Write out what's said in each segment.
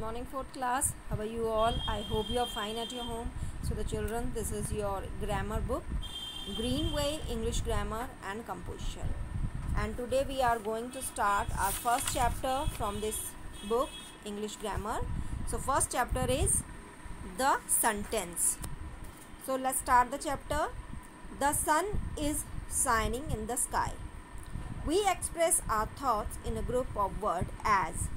morning, fourth class. How are you all? I hope you are fine at your home. So the children, this is your grammar book, Greenway English Grammar and Composition. And today we are going to start our first chapter from this book, English Grammar. So first chapter is the sentence. So let's start the chapter. The sun is shining in the sky. We express our thoughts in a group of words as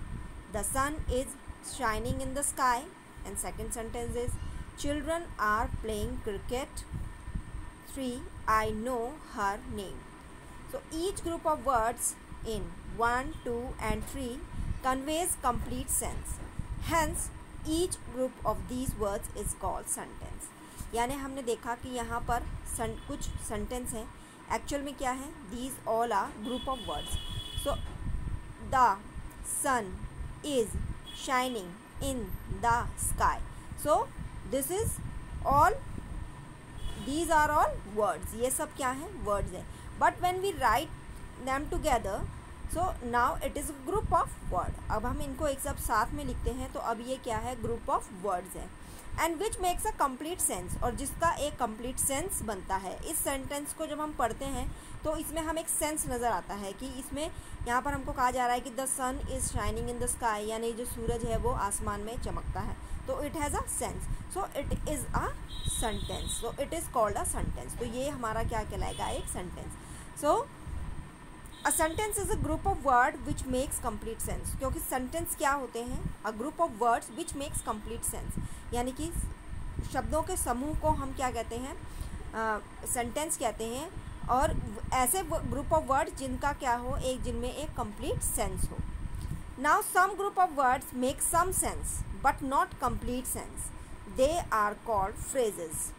the sun is shining in the sky, and second sentence is children are playing cricket. 3. I know her name. So each group of words in 1, 2 and 3 conveys complete sense. Hence each group of these words is called sentence. यानी हमने देखा कि यहाँ पर कुछ sentence हैं. Actual में क्या है? These all are group of words. So the sun is shining in the sky. So this is all, these are all words. ये सब क्या है? Words है. But when we write them together, so now it is a group of word. अब हम इनको एक सब साथ में लिखते हैं तो अब ये क्या है? Group of words है. And which makes a complete sense, और जिसका एक complete sense बनता है. इस sentence को जब हम पढ़ते हैं तो इसमें हमें एक सेंस नज़र आता है कि इसमें यहाँ पर हमको कहा जा रहा है कि the sun is shining in the sky, यानी जो सूरज है वो आसमान में चमकता है. तो it has a sense. So it is a sentence. So it is called a sentence. तो ये हमारा क्या कहलाएगा? एक sentence. So a sentence is a group of word which makes complete sense. क्योंकि सेंटेंस क्या होते हैं? अ group of words which makes complete sense. यानी कि शब्दों के समूह को हम क्या कहते हैं? सेंटेंस कहते हैं. और ऐसे ग्रुप ऑफ वर्ड जिनका क्या हो? एक जिनमें एक कंप्लीट सेंस हो. Now some group of words make some sense but not complete sense. They are called phrases.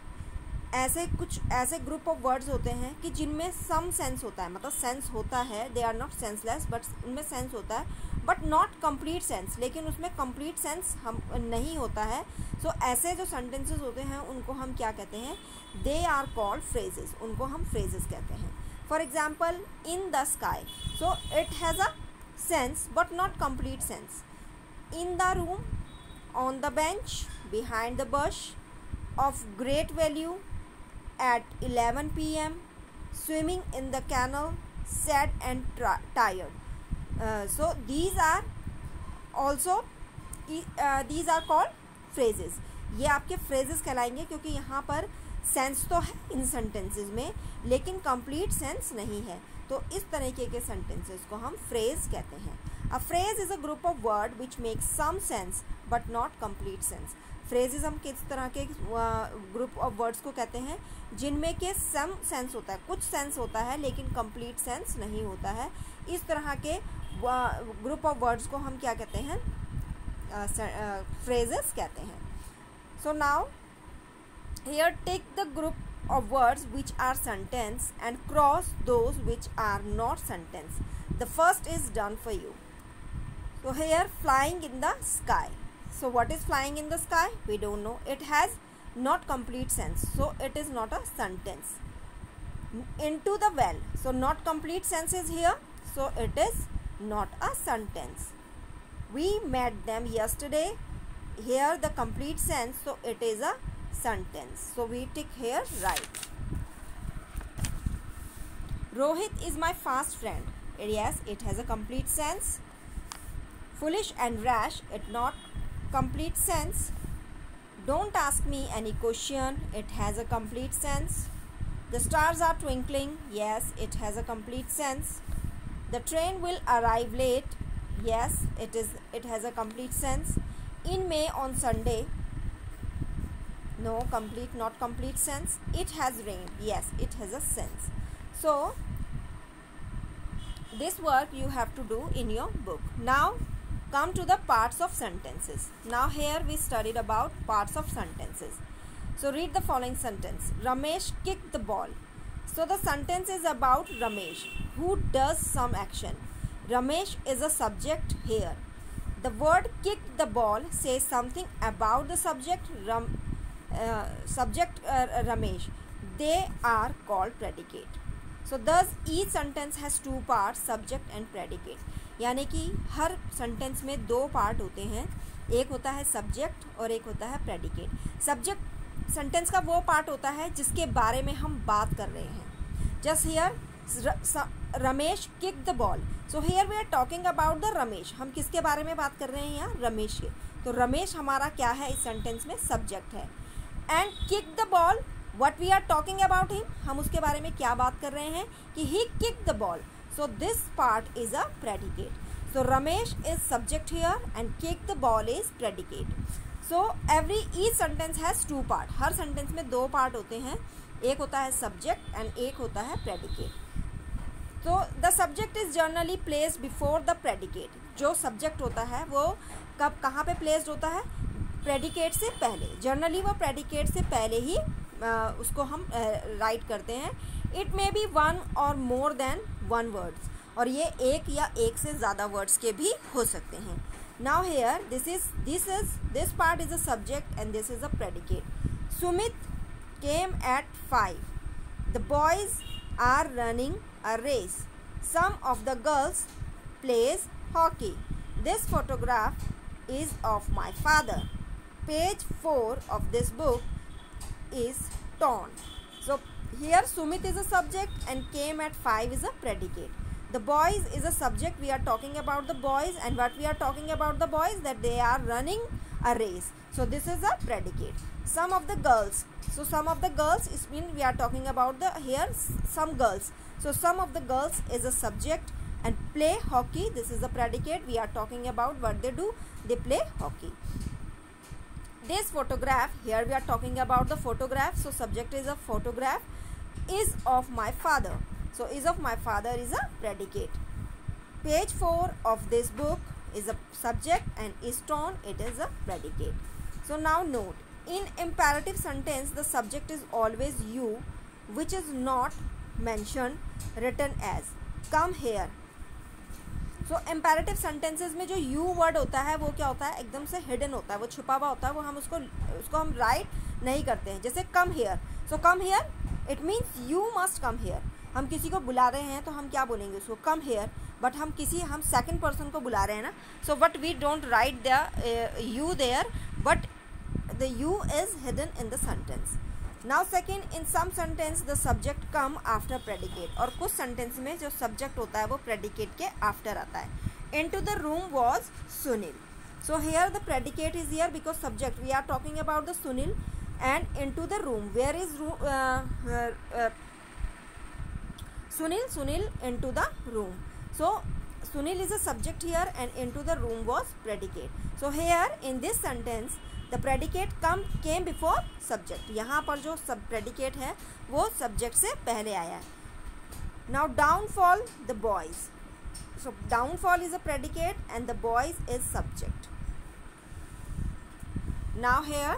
ऐसे ग्रुप ऑफ वर्ड्स होते हैं कि जिनमें सम सेंस होता है, मतलब सेंस होता है. They are not senseless but उनमें सेंस होता है, बट नॉट कंप्लीट सेंस. लेकिन उसमें कंप्लीट सेंस हम नहीं होता है. सो ऐसे जो सेंटेंसेस होते हैं उनको हम क्या कहते हैं? They are called phrases. उनको हम फ्रेजेस कहते हैं. For example, in the sky. So it has a sense but not complete sense. In the room, on the bench, behind the bush, of great value, at 11 p.m, swimming in the canal, sad and tired. So these are also these are called phrases. ये आपके phrases कहलाएंगे क्योंकि यहाँ पर sense तो है इन sentences में, लेकिन कंप्लीट सेंस नहीं है. तो इस तरीके के सेंटेंसेस को हम फ्रेज कहते हैं. A phrase is a group of word which makes some sense but not complete sense. Phrases हम किस तरह के ग्रुप ऑफ वर्ड्स को कहते हैं? जिनमें के सम सेंस होता है, कुछ सेंस होता है लेकिन कंप्लीट सेंस नहीं होता है. इस तरह के ग्रुप ऑफ वर्ड्स को हम क्या कहते हैं? फ्रेजेस कहते हैं. So now here take the group of words which are sentence and cross those which are not sentence. The first is done for you. So here, flying in the sky. So what is flying in the sky? We don't know. It has not complete sense, so it is not a sentence. Into the well. So not complete sense is here, so it is not a sentence. We met them yesterday. Here the complete sense, so it is a sentence. So we tick here right. Rohit is my fast friend. Yes, it has a complete sense. Foolish and rash, it not complete sense. Don't ask me any question. It has a complete sense. The stars are twinkling. Yes, it has a complete sense. The train will arrive late. Yes, it has a complete sense. In May on Sunday. No, complete, not complete sense. It has rained. Yes, it has a sense. So this work you have to do in your book. Now come to the parts of sentences. Now here we studied about parts of sentences. So read the following sentence. Ramesh kicked the ball. So the sentence is about Ramesh, who does some action. Ramesh is a subject here. The word kicked the ball says something about the subject Ramesh. They are called predicate. So thus each sentence has two parts, subject and predicate. यानी कि हर sentence में दो part होते हैं, एक होता है subject और एक होता है प्रेडिकेट। सब्जेक्ट सेंटेंस का वो पार्ट होता है जिसके बारे में हम बात कर रहे हैं। Just here Ramesh kick the ball, so here we are talking about the Ramesh. हम किसके बारे में बात कर रहे हैं यहाँ? रमेश के। तो रमेश हमारा क्या है इस सेंटेंस में? सब्जेक्ट है। And kick the ball, what we are talking about him, हम उसके बारे में क्या बात कर रहे हैं कि he kick the ball, so this part is a predicate. So Ramesh is subject here and kick the ball is predicate. So each sentence has two part. Her sentence में दो part होते हैं, एक होता है subject and एक होता है predicate. So the subject is generally placed before the predicate. जो subject होता है वो कब कहाँ पे placed होता है? predicate से पहले। Generally वो predicate से पहले ही उसको हम write करते हैं। It may be one or more than one words. और ये एक या एक से ज़्यादा वर्ड्स के भी हो सकते हैं। Now here this part is a subject and this is a predicate. Sumit came at 5. The boys are running a race. Some of the girls plays hockey. This photograph is of my father. Page 4 of this book is torn. So here Sumit is a subject and came at 5 is a predicate. The boys is a subject. We are talking about the boys, and what we are talking about the boys, that they are running a race. So this is a predicate. Some of the girls. So some of the girls is mean we are talking about the here some girls. So some of the girls is a subject and play hockey. This is a predicate. We are talking about what they do. They play hockey. This photograph, here we are talking about the photograph. So subject is a photograph, is of my father. So is of my father is a predicate. Page 4 of this book is a subject and is torn, it is a predicate. So now note, in imperative sentence the subject is always you, which is not mentioned, written as come here. So imperative sentences में जो you word होता है वो क्या होता है? एकदम से hidden होता है, वो छुपा हुआ होता है, वो हम उसको हम write नहीं करते हैं। जैसे come here, so come here it means you must come here. हम किसी को बुला रहे हैं तो हम क्या बोलेंगे उसको? Come here. बट हम सेकंड पर्सन को बुला रहे हैं ना, so but we don't write the you there, but the you is hidden in the sentence. Now second, in some sentence the subject come after predicate, और कुछ sentence में जो सब्जेक्ट होता है वो प्रेडिकेट के आफ्टर आता है। Into the room was Sunil, so here the predicate is here because subject we are talking about the Sunil, and into the room where is Sunil into the room. So Sunil is a subject here and into the room was predicate. So here in this sentence the predicate came before subject. यहाँ पर जो सब predicate है वो subject से पहले आया है. Now downfall the boys. So downfall is a predicate and the boys is subject. Now here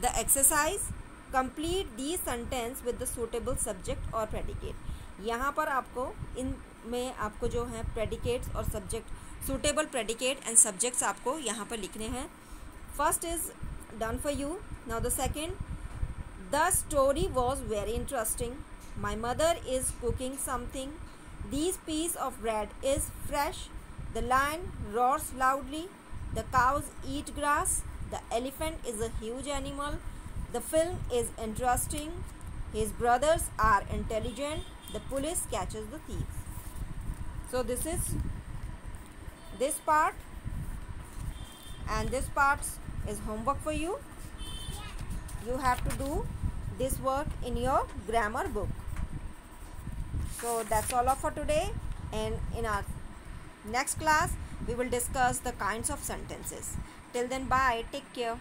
the exercise, complete the sentence with the suitable subject or predicate. यहाँ पर आपको इन में आपको जो है predicates और subject, suitable predicate and subjects आपको यहाँ पर लिखने हैं. First is done for you. Now the second, the story was very interesting. My mother is cooking something. This piece of bread is fresh. The lion roars loudly. The cows eat grass. The elephant is a huge animal. The film is interesting. His brothers are intelligent. The police catches the thieves. So this is this part, and this part is homework for you. You have to do this work in your grammar book. So that's all for today, and in our next class we will discuss the kinds of sentences. Till then, bye, take care.